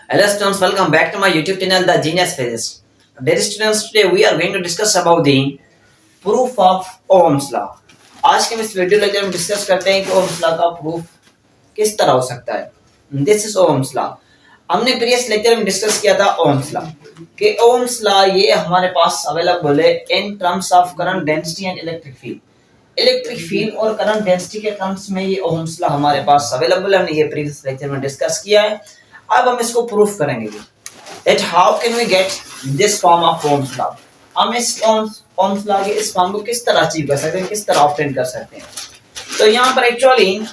Hello students, welcome back to my YouTube channel, The Genius Phases. Dear students, today we are going to discuss about the proof of Ohm's law. आज के इस video lecture में discuss करते हैं कि Ohm's law का proof किस तरह हो सकता है। This is Ohm's law. हमने प्रीवियस लेक्चर में डिस्कस किया था Ohm's law कि Ohm's law ये हमारे पास अवेलेबल है in terms of current density and electric field. Electric field और करंट डेंसिटी के टर्म्स में ये Ohm's law हमारे पास अवेलेबल है। हमने ये प्रीवियस लेक्चर में डिस्कस किया है। अब हम इसको प्रूफ करेंगे that how can we get this form of Ohm's law। हम इस Ohm's law के इस फॉर्म को किस तरह अचीव कर सकते हैं, किस तरह ऑब्टेन कर सकते हैं। तो यहाँ पर एक्चुअली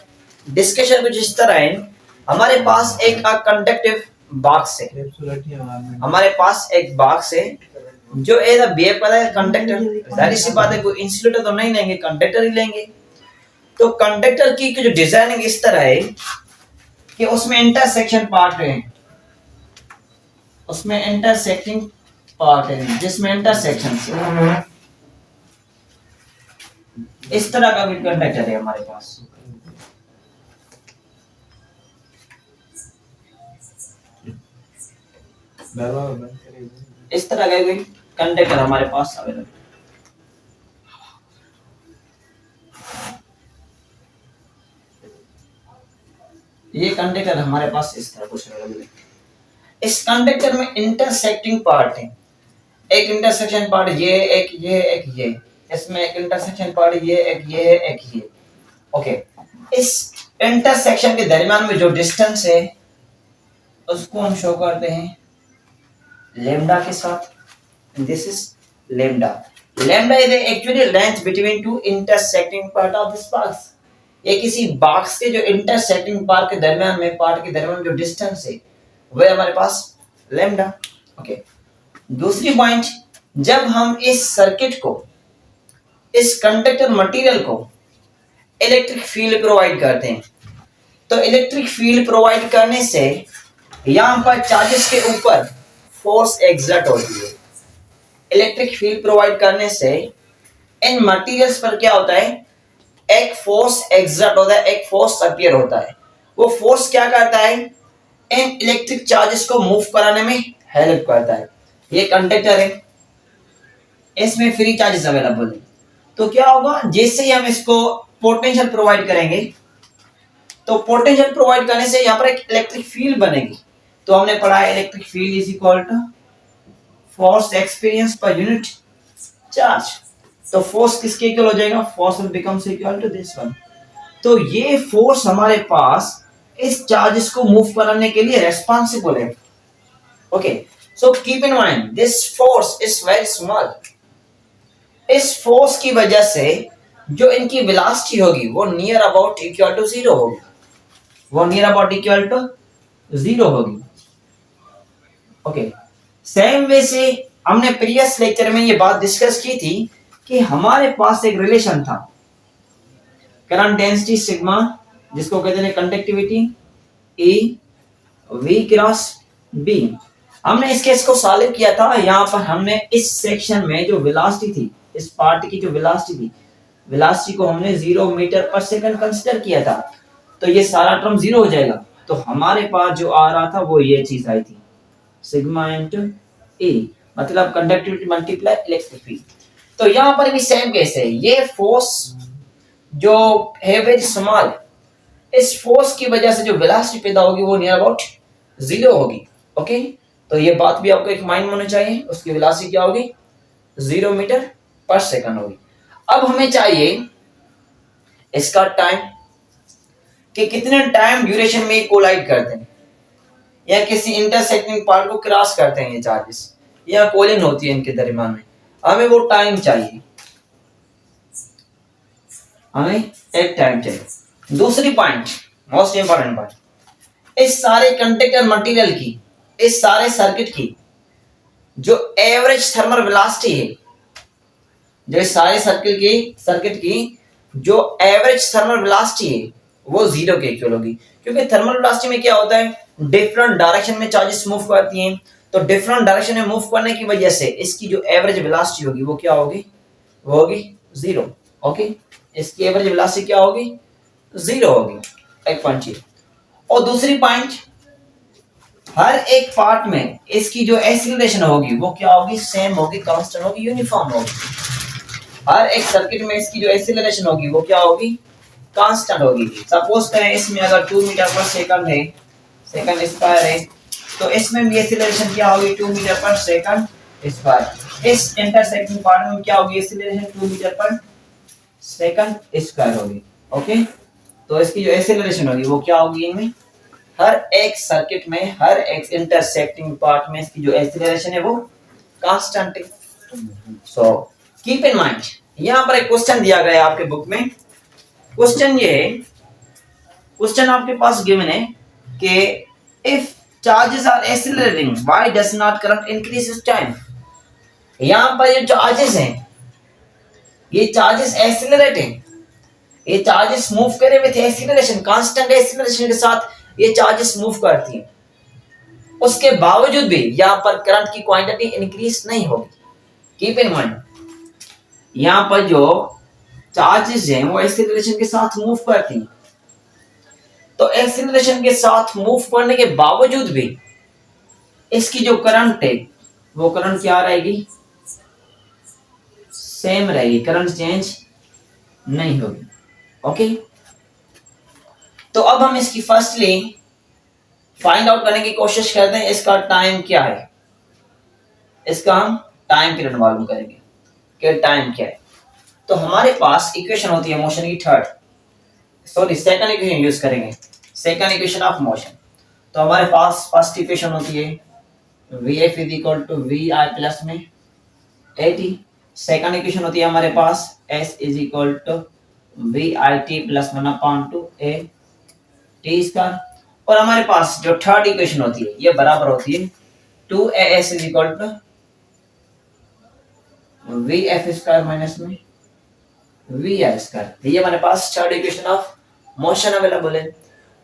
डिस्कशन कुछ इस तरह है। हमारे पास एक कंडक्टिव बॉक्स है, हमारे पास एक बॉक्स है जो एज बिहेव कर रहा है कंडक्टर। जाहिर सी बात है कोई इंसुलेटर तो नहीं लेंगे, कंडक्टर ही लेंगे। तो कंडक्टर की जो डिजाइनिंग इस तरह है कि उसमें इंटरसेक्शन पार्ट है, उसमें इंटरसेक्टिंग पार्ट है जिसमें इंटरसेक्शन से इस तरह का भी कंडक्टर है हमारे पास। इस तरह का कोई कंडक्टर हमारे पास अवेलेबल। ये कंडक्टर हमारे पास इस तरह कुछ अवेलेबल है। इस कंडक्टर में इंटरसेक्टिंग पार्ट है, एक इंटरसेक्शन पार्ट ये, एक ये, एक ये। इसमें एक इंटरसेक्शन पार्ट ये, एक ये, एक ये। ओके, इस इंटरसेक्शन के दरमियान में जो डिस्टेंस है उसको हम शो करते हैं लैम्डा के साथ। This is lambda. Lambda is actually length between two intersecting part of this box. ये किसी बॉक्स के जो इंटरसेक्टिंग पार्ट के दरमियान जो डिस्टेंस है वह हमारे पास लैम्डा। ओके, दूसरी पॉइंट, जब हम इस सर्किट को, इस कंडक्टर मटेरियल को इलेक्ट्रिक फील्ड प्रोवाइड करते हैं, तो इलेक्ट्रिक फील्ड प्रोवाइड करने से यहां पर चार्जेस के ऊपर फोर्स एक्सर्ट होती है। इलेक्ट्रिक फील्ड प्रोवाइड करने से इन मटेरियल्स पर क्या होता है, एक फोर्स एक्सर्ट होता है, एक फोर्स अपीयर होता है। वो फोर्स क्या करता है, इन इलेक्ट्रिक चार्जेस को मूव कराने में हेल्प करता है। ये कंडक्टर है, इसमें फ्री चार्जेस अवेलेबल है। तो क्या होगा, जैसे ही हम इसको पोटेंशियल प्रोवाइड करेंगे तो पोटेंशियल प्रोवाइड करने से यहाँ पर एक इलेक्ट्रिक फील्ड बनेगी। तो हमने पढ़ा है electric field is equal to force experience per unit charge. तो फोर्स किसके इक्वल हो जाएगा, force will becomes equal to this one. तो ये फोर्स हमारे पास इस चार्जेस को मूव कराने के लिए रेस्पॉन्सिबल है। Okay, so keep in mind this force is very small. इस फोर्स की वजह से जो इनकी वेलोसिटी होगी वो near about equal to zero होगी, वो near about equal to zero होगी। ओके, सेम वे से हमने प्रीवियस लेक्चर में ये बात डिस्कस की थी कि हमारे पास एक रिलेशन था करंट डेंसिटी सिग्मा, जिसको कहते हैं conductivity E V cross B। हमने इस केस को सॉल्व किया था। यहाँ पर हमने इस सेक्शन में जो वेलोसिटी थी, इस पार्ट की जो वेलोसिटी थी, वेलोसिटी को हमने 0 मीटर पर सेकंड कंसीडर किया था। तो ये सारा टर्म जीरो हो जाएगा। तो हमारे पास जो आ रहा था वो ये चीज आई थी, सिग्मा इनटू E, मतलब कंडक्टिविटी मल्टीप्लाई इलेक्ट्रिक फील्ड। तो यहाँ पर भी सेम केस है। ये फोर्स जो है वेरी स्मॉल, इस फोर्स की वजह से जो वेलोसिटी पैदा होगी वो नियर अबाउट जीरो होगी। ओके, तो ये बात भी आपको एक माइंड में होनी चाहिए। उसकी वेलोसिटी क्या होगी, 0 मीटर पर सेकंड होगी। अब हमें चाहिए इसका टाइम, कि कितने टाइम ड्यूरेशन में कोलाइड करते हैं या किसी इंटरसेक्टिंग पार्ट को क्रॉस करते हैं ये चार्जेस, या कोलिंग होती है इनके दरमियान में। हमें वो टाइम चाहिए, हमें एक टाइम चाहिए। दूसरी पॉइंट, मोस्ट इंपॉर्टेंट पॉइंट, इस सारे कंडक्टर मटेरियल की, इस सारे सर्किट की जो एवरेज थर्मल वेलोसिटी है, जो इस सारे सर्किट की जो एवरेज थर्मल वेलोसिटी है वो जीरो के इक्वल होगी। क्योंकि थर्मल वेलोसिटी में क्या होता है, डिफरेंट डायरेक्शन में चार्जेस मूव करती हैं। तो डिफरेंट डायरेक्शन में मूव करने की वजह से इसकी जो एवरेज वेलोसिटी होगी वो क्या होगी, वो होगी जीरो। ओके, इसकी एवरेज वेलोसिटी क्या होगी, जीरो होगी। एक पॉइंट ये। और दूसरी पॉइंट, हर एक पार्ट में इसकी जो एक्सीलरेशन होगी वो क्या होगी, सेम होगी, कांस्टेंट होगी, यूनिफॉर्म होगी। हर एक सर्किट में इसकी जो एक्सीलरेशन होगी वो क्या होगी, कांस्टेंट होगी। सपोज करें इसमें अगर 2 मीटर पर सेकंड है, सेकंड स्क्वायर है, तो इसमें भी एक्सीलरेशन क्या होगी, 2 मीटर पर सेकंड स्क्वायर। इस इंटरसेक्टिंग पार्ट में क्या होगी, एक्सीलरेशन 2 मीटर पर सेकंड स्क्वायर होगी। ओके, तो इसकी जो एक्सीलरेशन होगी वो क्या होगी, इनमें हर एक सर्किट में हर एक इंटरसेक्टिंग पार्ट में इसकी जो एक्सीलरेशन है वो कांस्टेंट है। सो कीप इन माइंड, यहां पर एक क्वेश्चन दिया गया है आपके बुक में। क्वेश्चन ये है, क्वेश्चन आपके पास गिवन है कि if charges are accelerating why does not current increase with time. यहां पर ये चार्जेस हैं, ये चार्जेस एक्सीलरेटिंग, ये चार्जेस मूव करे विद एक्सीलरेशन, कांस्टेंट एक्सीलरेशन के साथ ये चार्जेस मूव करती हैं। उसके बावजूद भी यहां पर करंट की क्वांटिटी इंक्रीज नहीं होगी। कीप इन माइंड, यहां पर जो चार्जेस हैं वो एक्सीलरेशन के साथ मूव करती हैं, तो एक्सीलरेशन के साथ मूव करने के बावजूद भी इसकी जो करंट है वो करंट क्या रहेगी, सेम रहेगी, करंट चेंज नहीं होगी। ओके, तो अब हम इसकी फर्स्टली फाइंड आउट करने की कोशिश करते हैं इसका टाइम क्या है। इसका हम टाइम पीरियड मालूम करेंगे कि टाइम क्या है। तो हमारे पास इक्वेशन होती है मोशन की सेकंड इक्वेशन यूज करेंगे, सेकंड इक्वेशन ऑफ मोशन। तो हमारे पास फर्स्ट इक्वेशन होती है Vf is equal to V I plus में AT। सेकंड इक्वेशन होती है हमारे पास S is equal to V I T plus 1/2 A T square. और हमारे पास जो थर्ड इक्वेशन होती है ये बराबर होती है 2AS is equal to v f square minus में वी आई स्क्वायर। ये हमारे पास third equation of motion available है।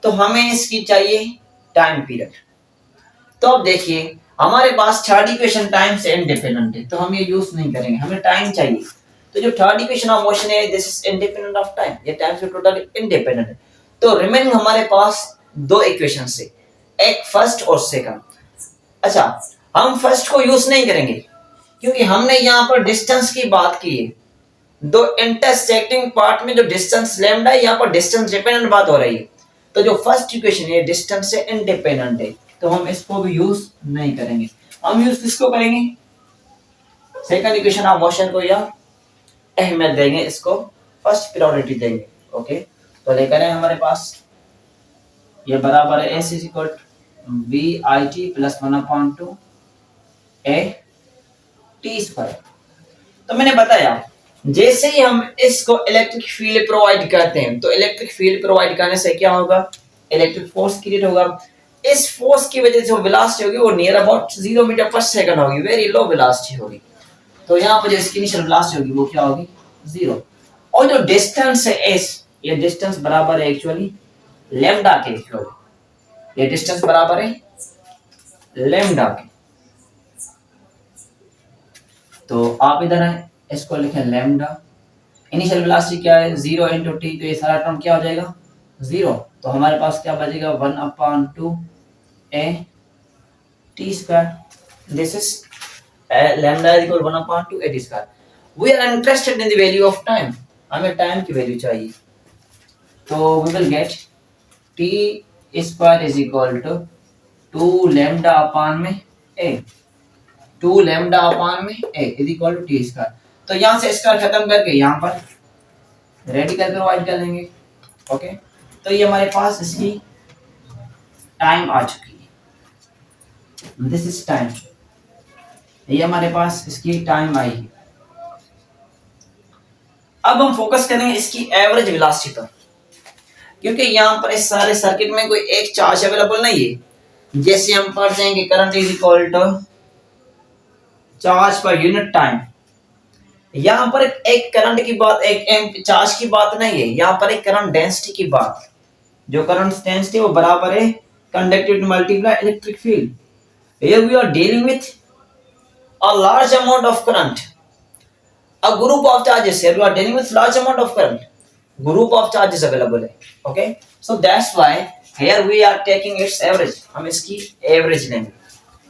तो हमें इसकी चाहिए टाइम पीरियड। तो अब देखिए हमारे पास थर्ड इक्वेशन टाइम से इंडिपेंडेंट है, तो हम ये यूज नहीं करेंगे, हमें टाइम चाहिए। तो जो थर्ड इक्वेशन ऑफ मोशन है this is independent of time, ये टाइम से टोटली इंडिपेंडेंट है। तो रिमेनिंग हमारे पास दो इक्वेशन है, एक फर्स्ट और सेकंड। अच्छा, हम फर्स्ट को यूज नहीं करेंगे क्योंकि हमने यहाँ पर डिस्टेंस की बात की है। दो इंटरसेक्टिंग पार्ट में जो डिस्टेंस लैम्डा है, यहाँ पर डिस्टेंस डिपेंडेंट बात हो रही है। तो जो फर्स्ट इक्वेशन है डिस्टेंस से इंडिपेंडेंट है, तो हम इसको भी यूज नहीं करेंगे। हम यूज किसको करेंगे, सेकंड इक्वेशन ऑफ मोशन को, या अहमियत देंगे, इसको फर्स्ट प्रायोरिटी देंगे। ओके, तो लेकर आए हमारे पास ये बराबर है S is equal to V I T plus 1/2 A T square. तो मैंने बताया जैसे ही हम इसको इलेक्ट्रिक फील्ड प्रोवाइड करते हैं, तो इलेक्ट्रिक फील्ड प्रोवाइड करने से क्या होगा, इलेक्ट्रिक फोर्स क्रिएट होगा। इस फोर्स की वजह से जो वेलोसिटी होगी वो नियर अबाउट 0 मीटर पर सेकंड होगी, वेरी लो वेलोसिटी होगी। तो यहाँ पर जो इसकी इनिशियल वेलोसिटी होगी वो क्या होगी, 0। और जो डिस्टेंस है s, ये डिस्टेंस बराबर है एक्चुअली लैम्डा के, ये डिस्टेंस बराबर है लैम्डा के। तो आप इधर है इसको लिखें लैम्डा, इनिशियल वेलोसिटी क्या है 0 into t, तो ये सारा टर्म क्या हो जाएगा 0। तो हमारे पास क्या बचेगा 1/2 A t square. This is lambda is equal 1/2 A t square. We are interested in the value of time, हमें टाइम की वैल्यू चाहिए। तो we will get t square is equal to 2 lambda upon में a, 2 lambda upon में a is equal to t square. तो यहां से square खत्म करके यहां पर रेडिकल प्रोवाइड कर लेंगे। ओके, तो ये हमारे पास इसकी टाइम आ चुकी है, दिस इज टाइम। ये हमारे पास इसकी टाइम आई है। अब हम फोकस करेंगे इसकी एवरेज वेलोसिटी पर, क्योंकि यहाँ पर इस सारे सर्किट में कोई एक चार्ज अवेलेबल नहीं है। जैसे हम पढ़ते हैं कि current is equal to charge per unit time, यहाँ पर एक करंट की बात, एक चार्ज की बात नहीं है, यहाँ पर एक करंट डेंसिटी की बात। जो करंट डेंसिटी वो बराबर है conductivity multiply electric field. Here we are dealing with a large amount of current, a group of charges, here we are dealing with large amount of current, group of charges available है। okay, so that's why here we are taking its average, हम इसकी average लेंगे।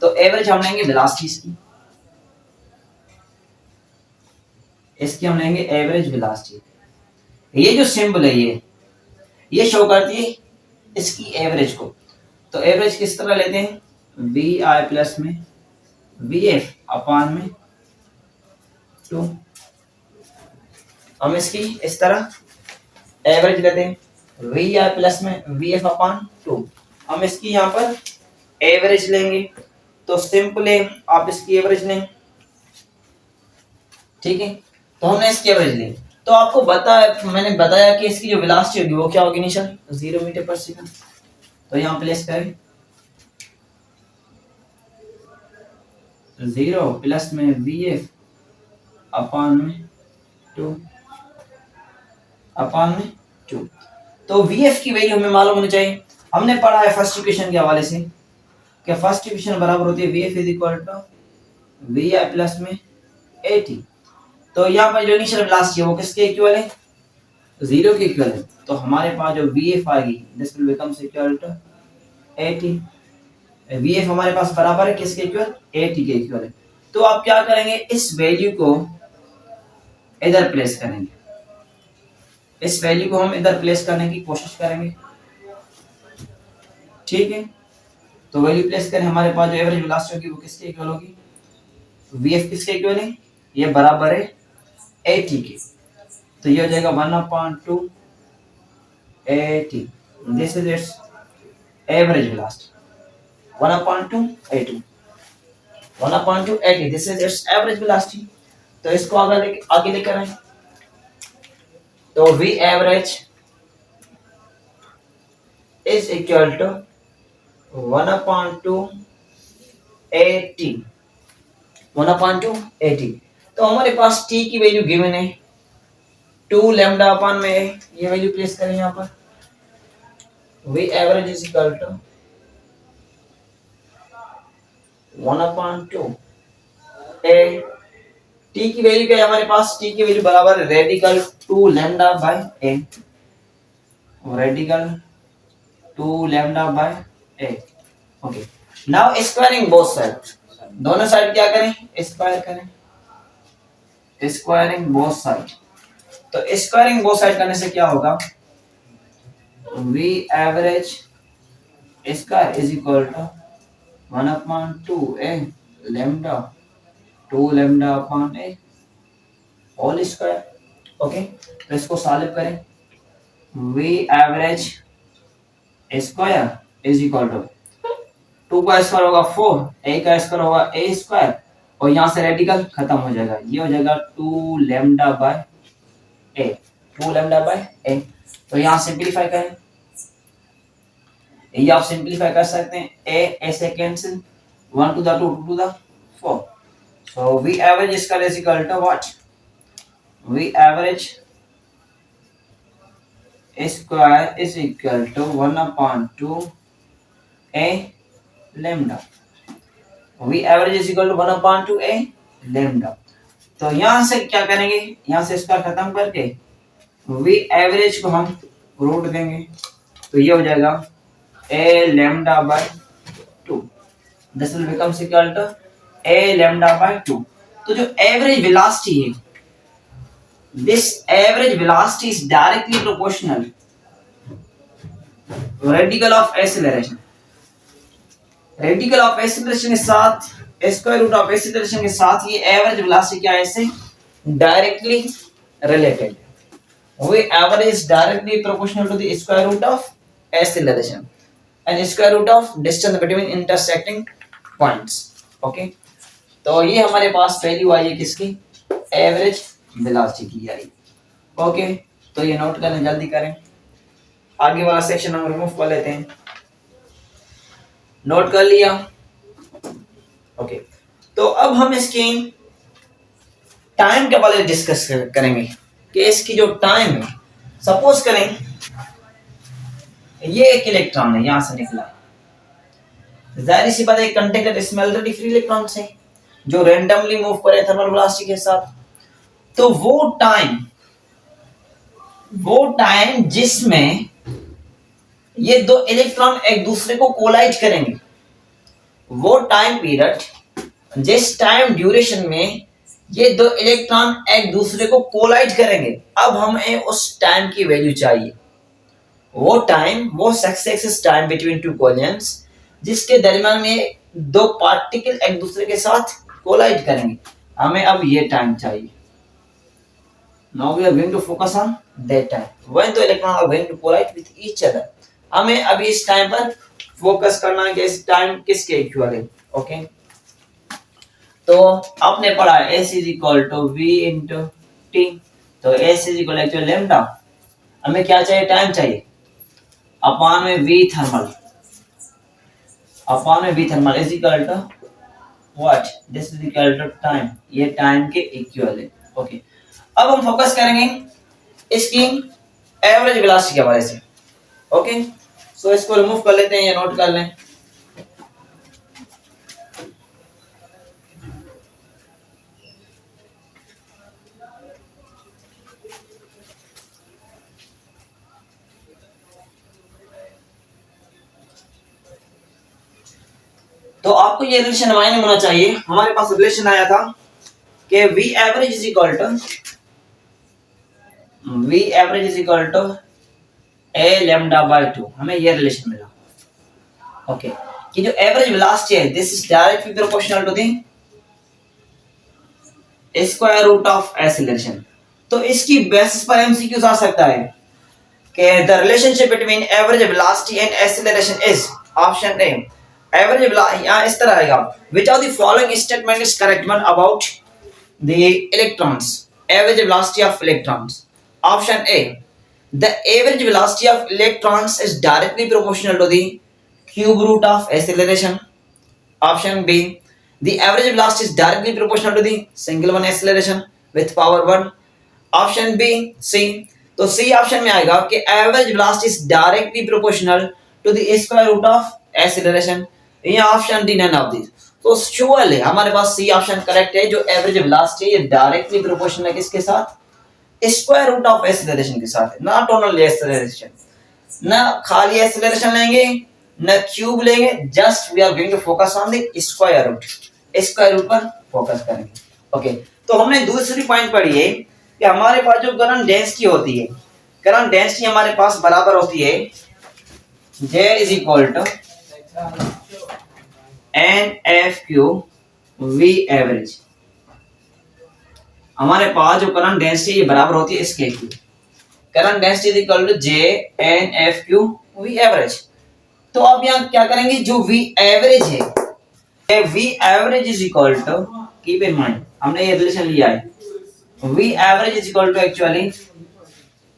तो average हम लेंगे velocity इसकी हम लेंगे एवरेज वेलोसिटी। ये जो सिंबल है ये शो करती है इसकी एवरेज को। तो एवरेज किस तरह लेते हैं, वी आई प्लस में वी एफ अपान में 2, हम इसकी इस तरह एवरेज लेते हैं, वी आई प्लस में वी एफ अपान 2, हम इसकी यहाँ पर एवरेज लेंगे। तो सिंपल है, आप इसकी एवरेज लें, ठीक है। तो हमने इसकी एवरेज ली। तो आपको मैंने बताया कि इसकी जो वेलोसिटी होगी वो क्या होगी निशान 0 मीटर पर सेकंड। तो यहाँ प्लेस करें 0 प्लस में वी एफ अपान में 2 अपान में 2। तो वी एफ की वैल्यू हमें मालूम होनी चाहिए। हमने पढ़ा है फर्स्ट इक्वेशन के हवाले से कि फर्स्ट इक्वेशन बराबर होती है V F is equal to V I plus में 80। तो यहाँ पर जो इनिशियल वेलोसिटी है वो किसके इक्वल है, 0 के इक्वल है। तो हमारे पास जो वी एफ आएगी this will becomes equal to 80। V F हमारे पास बराबर है किसके इक्वल, 80 के इक्वल है। तो आप क्या करेंगे, इस वैल्यू को इधर प्लेस करेंगे, इस वैल्यू को हम इधर प्लेस करने की कोशिश करेंगे, ठीक है। तो वैल्यू प्लेस करें, हमारे पास जो एवरेज वेलोसिटी होगी वो किसके इक्वल होगी, वी एफ किसके इक्वल है, ये बराबर है 80 के। तो ये हो जाएगा 1/2 80, this is its average velocity 1/2 80, 1/2 80, this is its average velocity. तो इसको आगे लेकर आए। तो we average is equal to 1/2 80, 1/2 80। तो हमारे पास t की वैल्यू गिवन है 2 लैम्डा अपान में है, ये वैल्यू प्लेस करें यहाँ पर। V average is equal to 1/2 A, t की वैल्यू क्या है हमारे पास, t की वैल्यू बराबर है radical 2 lambda by A, radical 2 lambda by A. Okay, now squaring both side, दोनों साइड क्या करें, स्क्वायर करें, स्क्वायरिंग बोथ साइड। तो स्क्वायरिंग बोथ साइड करने से क्या होगा, V average square is equal to 1/2 A lambda 2 lambda upon A whole square. Okay, तो इसको सॉल्व करें, V average square is equal to 2 का स्क्वायर होगा 4, a का स्क्वायर होगा a स्क्वायर, और यहाँ से रेडिकल खत्म हो जाएगा, ये हो जाएगा 2 lambda bye a, 2 lambda bye a। तो यहाँ सिंपलीफाई करें, ये आप सिंपलीफाई कर सकते हैं, a से cancel, 1 to the 2 2 to the 4। so we average square is equal to what, we average square is equal to 1/2 a lambda, we average is equal to 1/2 a lambda। तो यहां से क्या करेंगे, यहां से इसका खत्म करके वी एवरेज को हम रूट देंगे, तो ये हो जाएगा a lambda by 2, this will become equal to a lambda by 2। तो जो एवरेज वेलोसिटी है, this average velocity is directly proportional radical of acceleration, radical of acceleration के साथ, स्क्वायर रूट ऑफ एक्सीलरेशन के साथ ये एवरेज वेलोसिटी क्या है, इससे directly related. V average directly proportional to the square root of acceleration and square root of distance between intersecting points. Okay, तो ये हमारे पास वैल्यू आई है किसकी, एवरेज वेलोसिटी की आई। ओके, तो ये नोट करना जल्दी करें, आगे वाला सेक्शन हम रिमूव कर लेते हैं। नोट कर लिया, ओके। तो अब हम इसकी टाइम के बारे में डिस्कस करेंगे कि इसकी जो टाइम है, सपोज करें ये एक इलेक्ट्रॉन है यहां से निकला, जाहिर सी बात है कंडक्टर इसमें ऑलरेडी फ्री इलेक्ट्रॉन है जो रैंडमली मूव करे थर्मल वेलोसिटी के साथ। तो वो टाइम जिसमें ये दो इलेक्ट्रॉन एक दूसरे को कोलाइड करेंगे, वो टाइम पीरियड जिस टाइम ड्यूरेशन में ये दो इलेक्ट्रॉन एक दूसरे को कोलाइड करेंगे, अब हमें उस टाइम की वैल्यू चाहिए। वो टाइम, वो successive time between two collisions जिसके दरमियान में दो पार्टिकल एक दूसरे के साथ कोलाइड करेंगे, हमें अब ये टाइम चाहिए। Now we are going to focus on that time when the electrons are going to collide with each other. हमें अभी इस टाइम पर फोकस करना है कि इस टाइम किसके इक्वल है। ओके, तो आपने पढ़ा S is equal to V into T, तो S is equal to lambda, हमें क्या चाहिए, टाइम चाहिए, अपान में V थर्मल, अपान में V thermal is equal to what, this is equal to time, ये टाइम के इक्वल है। ओके, अब हम फोकस करेंगे इसकी एवरेज वेलोसिटी के बारे से। ओके, सो इसको रिमूव कर लेते हैं या नोट कर लें। तो आपको ये रिलेशन मायने होना चाहिए। हमारे पास रिलेशन आया था कि V average is equal to A lambda by 2, हमें ये रिलेशन मिला। ओके, कि जो एवरेज वेलोसिटी है this is directly proportional to the square root of acceleration. तो इसकी बेसिस पर एमसीक्यूज आ सकता है कि the relationship between average velocity and acceleration is option A, average velocity यहां इस तरह आएगा, which of the following statement is correct one about the electrons, average velocity of electrons. Option A, the average velocity of electrons is directly proportional to the cube root of acceleration. Option B, the average velocity is directly proportional to the single one acceleration with power 1. Option B, C, तो C option में आएगा कि average velocity is directly proportional to the square root of acceleration। ये option D none of this, तो sure है हमारे पास C option correct है। जो एवरेज वेलोसिटी है ये डायरेक्टली प्रोपोर्शनल है किसके साथ, स्क्वायर रूट ऑफ एक्सीलरेशन के साथ, नॉट ओनली एक्सीलरेशन, ना खाली एक्सीलरेशन लेंगे ना क्यूब लेंगे, just we are going to focus on the square root, square root पर फोकस करेंगे। ओके, तो हमने दूसरी पॉइंट पढ़ी है कि हमारे पास जो करंट डेंसिटी होती है, करंट डेंसिटी हमारे पास बराबर होती है J is equal to NFQ V average. हमारे पास जो करंट डेंसिटी ये बराबर होती है इसके की, current density is equal to JNFQ V average. तो अब यहाँ क्या करेंगे, जो V एवरेज है, V average is equal to, keep in mind हमने ये रिलेशन लिया है, V average is equal to actually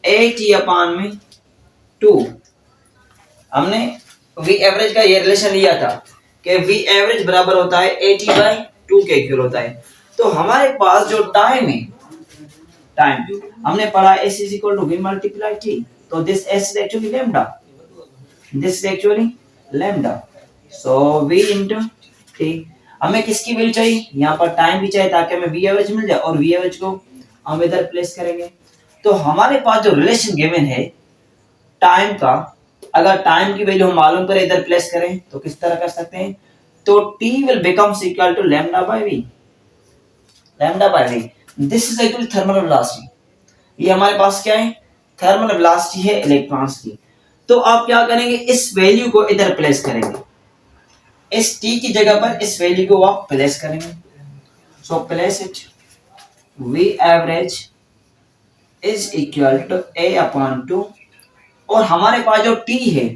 AT upon में 2। हमने V एवरेज का ये रिलेशन लिया था कि V एवरेज बराबर होता है AT बाय 2 के इक्वल होता है। तो हमारे पास जो टाइम है, टाइम हमने पढ़ा S is equal to V multiply T, तो this S is actually lambda, this is actually lambda, so V into T। हमें किसकी वैल्यू चाहिए, यहाँ पर टाइम भी चाहिए ताकि हमें V एवरेज मिल जाए, और V एवरेज को हम इधर प्लेस करेंगे। तो हमारे पास जो रिलेशन गिवन है टाइम का, अगर टाइम की वैल्यू हम मालूम करें इधर प्लेस करें तो किस तरह कर सकते हैं, तो T will becomes equal to lambda by V, lambda by V, this is actually thermal velocity. ये हमारे पास क्या है, थर्मल वेलोसिटी है इलेक्ट्रॉन्स की। तो आप क्या करेंगे, इस वैल्यू को इधर प्लेस करेंगे, इस T की जगह पर इस वैल्यू को आप प्लेस करेंगे। So place it, V average is equal to A upon 2, और हमारे पास जो T है,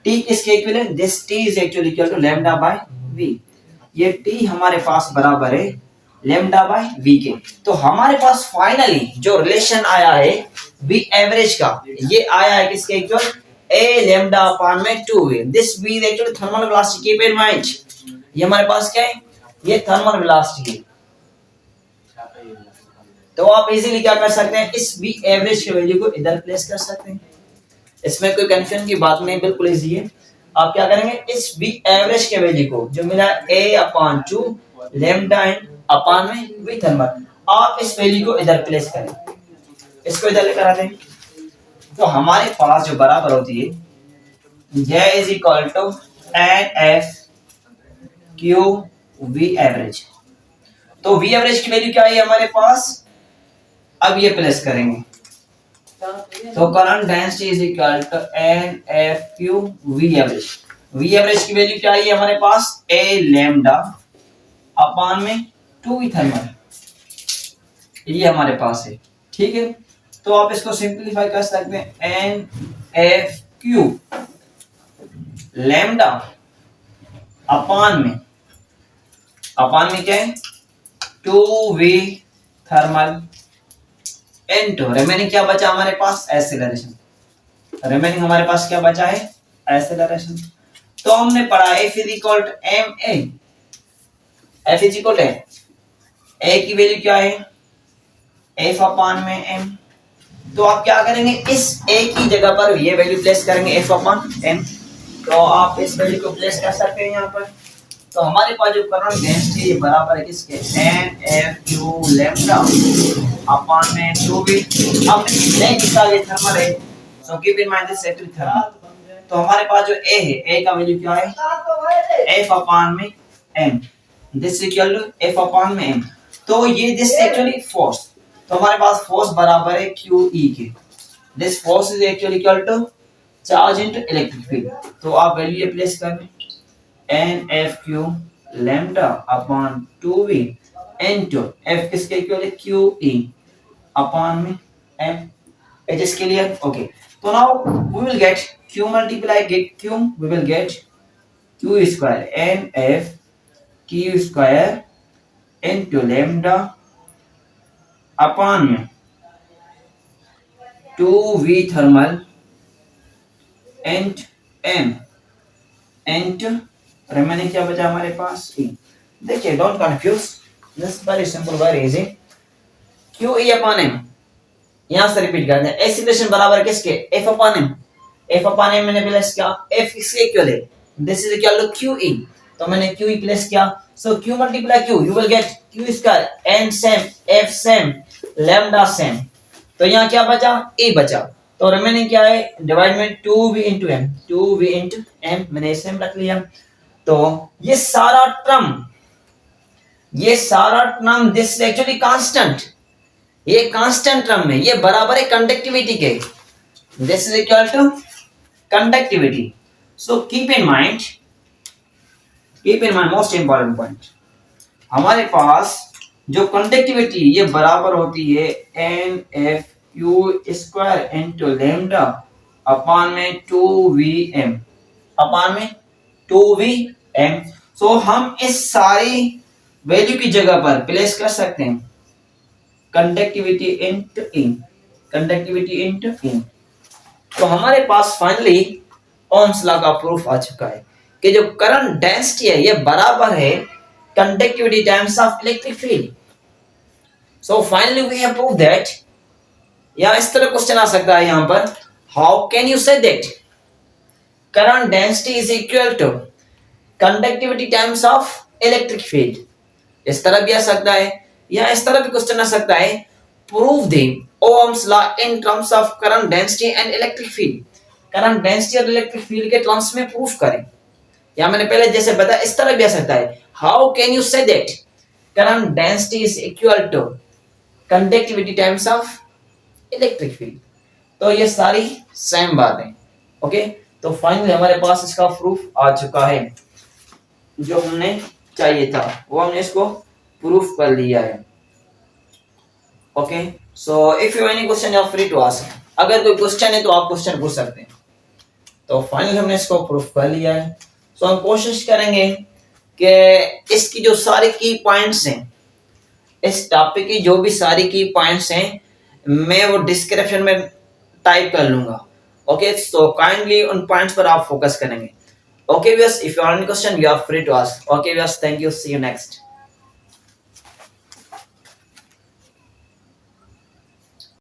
T किसके इक्वल है, this T is actually equal to lambda by V। ये T हमारे पास बराबर है लैम्डा बाय V के। तो हमारे पास फाइनली जो रिलेशन आया है V एवरेज का, ये आया है किसके इक्वल, A लैम्डा अपॉन में 2V। This V is actually thermal velocity, keep in mind ये हमारे पास क्या है, ये थर्मल वेलोसिटी है। तो आप इजीली क्या कर सकते हैं, इस V एवरेज की वैल्यू को इधर प्लेस कर सकते हैं, इसमें कोई कंफ्यूजन की बात नहीं, बिल्कुल इजी है। आप क्या करेंगे, इस V एवरेज के वैल्यू को जो मिला A अपॉन 2 लैम्डा अपॉन में V थर्मल, आप इस वैल्यू को इधर प्लेस करें, इसको इधर लेकर आते हैं। तो हमारे पास जो बराबर होती है J is equal to N F Q V average. तो वी एवरेज की वैल्यू क्या है हमारे पास, अब ये प्लेस करेंगे। तो current density is equal to N F Q V average. वी एवरेज की वैल्यू क्या है हमारे पास, ए लैम्डा अपान में 2 थर्मल, ये हमारे पास है। ठीक है, तो आप इसको सिंपलीफाई कर सकते हैं, N F q lambda upon में क्या है 2v थर्मल इनटू रिमेनिंग क्या बचा हमारे पास, एक्सेलरेशन। रिमेनिंग हमारे पास क्या बचा है, एक्सेलरेशन। तो हमने पढ़ा F is equal to m a, F is equal to a की वैल्यू क्या है, F अपान में m। तो आप क्या करेंगे, इस a की जगह पर ये वैल्यू प्लेस करेंगे F अपान m। तो आप इस वैल्यू को प्लेस कर सकते हैं यहाँ पर। तो हमारे पास जो करंट डेंसिटी है बराबर है किसके, N F q lambda upon में 2v। अब नहीं किसका ये थर्मल है, सो keep in mind this electric thermal. तो हमारे पास जो a है, a का वैल्यू क्या है, f अपान में m, this equal to f upon में m। तो ये दिस एक्चुअली फोर्स, तो हमारे पास फोर्स बराबर है QE के। This force is actually equal to charge into electric field. तो आप वैल्यू ये प्लेस कर लें, n F q lambda upon 2v into f किसके इक्वल है, QE अपॉन में m। It is clear, okay. तो now we will get q multiply get q, we will get q square n f q square into lambda upon में 2v thermal and m and remaining क्या बचा हमारे पास, e। देखिए don't confuse, this very simple very easy. QE upon m, यहां से repeat करते हैं, acceleration बराबर किसके, f upon m। f upon m मैंने प्लेस किया, f इसके इक्वल है, this is equal to QE। तो मैंने QE प्लेस किया, so q multiply q, you will get q square n same f same lambda same. तो यहाँ क्या बचा, a बचा। तो रिमेनिंग क्या है, डिवाइड में 2v into m, 2v into m मैंने सेम रख लिया। तो ये सारा टर्म दिस एक्चुअली कांस्टेंट, ये कांस्टेंट टर्म है, ये बराबर है कंडक्टिविटी के, this is equal to conductivity. So keep in mind most important point, हमारे पास जो कंडक्टिविटी ये बराबर होती है N F Q square into lambda upon में 2vm अपॉन में 2vm। सो हम इस सारी वैल्यू की जगह पर प्लेस कर सकते हैं conductivity into in, conductivity into in. तो हमारे पास फाइनली ओम्स लॉ का प्रूफ आ चुका है कि जो करंट डेंसिटी है ये बराबर है conductivity times of electric field. So finally we have prove that, या इस तरह क्वेश्चन आ सकता है यहां पर, how can you say that current density is equal to conductivity times of electric field. इस तरह भी आ सकता है, या इस तरह भी क्वेश्चन आ सकता है, prove the Ohm's law in terms of current density and electric field. Current density और इलेक्ट्रिक फील्ड के टर्म्स में प्रूफ करें, या मैंने पहले जैसे बताया इस तरह भी आ सकता है, how can you say that current density is equal to conductivity times of electric field. तो ये सारी सेम बात है, ओके। तो फाइनली हमारे पास इसका प्रूफ आ चुका है, जो हमने चाहिए था वो हमने इसको प्रूफ कर लिया है, okay. So if you any question you are free to ask, अगर कोई क्वेश्चन है तो आप क्वेश्चन पूछ सकते हैं। तो फाइनली हमने इसको प्रूफ कर लिया है। सो हम कोशिश करेंगे कि इसकी जो सारी की पॉइंट्स हैं, इस टॉपिक की जो भी सारी की पॉइंट्स हैं, मैं वो डिस्क्रिप्शन में टाइप कर लूंगा, ओके। सो काइंडली उन पॉइंट्स पर आप फोकस करेंगे, okay viewers, if you have any question you are free to ask, okay viewers, thank you, see you next।